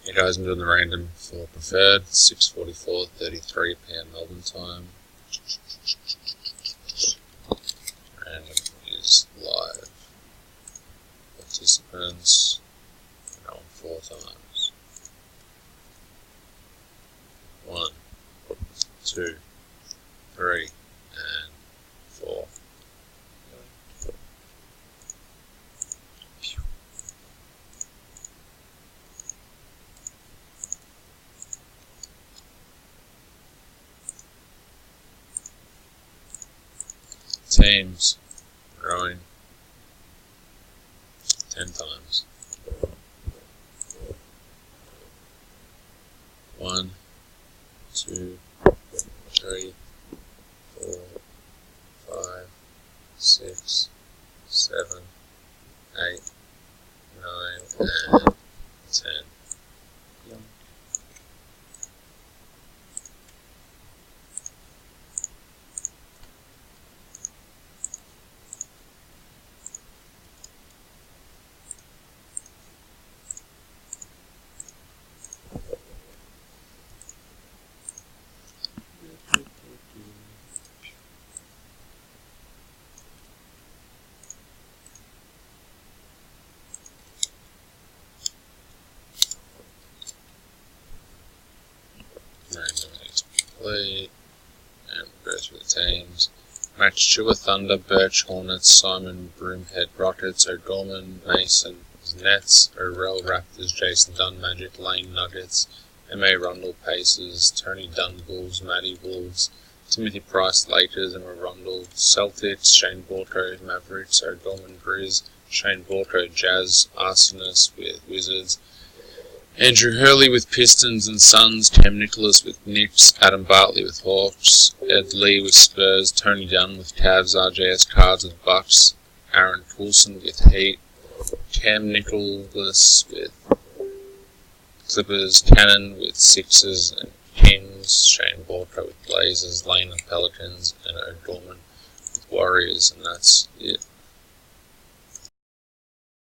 Hey guys, I'm doing the random for preferred, 6:44:33 PM Melbourne time. Random is live. Participants, on 4 times. 1, 2, 3, and 4. Teams, rowing, 10 times. 1, 2, 3, 4, 5, 6, 7, 8, 9, and 10. Randomize play, and we'll go through the teams. Match Chua Thunder, Birch Hornets, Simon Broomhead Rockets, O'Gorman Mason Nets, O'Rell Raptors, Jason Dunn Magic, Lane Nuggets, M.A. Rundle Pacers, Tony Dunn Bulls, Matty Wolves, Timothy Price Lakers, Emma Rundle Celtics, Shane Borco Mavericks, O'Gorman Grizz, Shane Borco Jazz, Arsonist with Wizards, Andrew Hurley with Pistons and Suns, Cam Nicholas with Knicks, Adam Bartley with Hawks, Ed Lee with Spurs, Tony Dunn with Cavs, RJS Cards with Bucks, Aaron Coulson with Heat, Cam Nicholas with Clippers, Cannon with Sixers and Kings, Shane Borco with Blazers, Lane with Pelicans, and O'Gorman with Warriors, and that's it.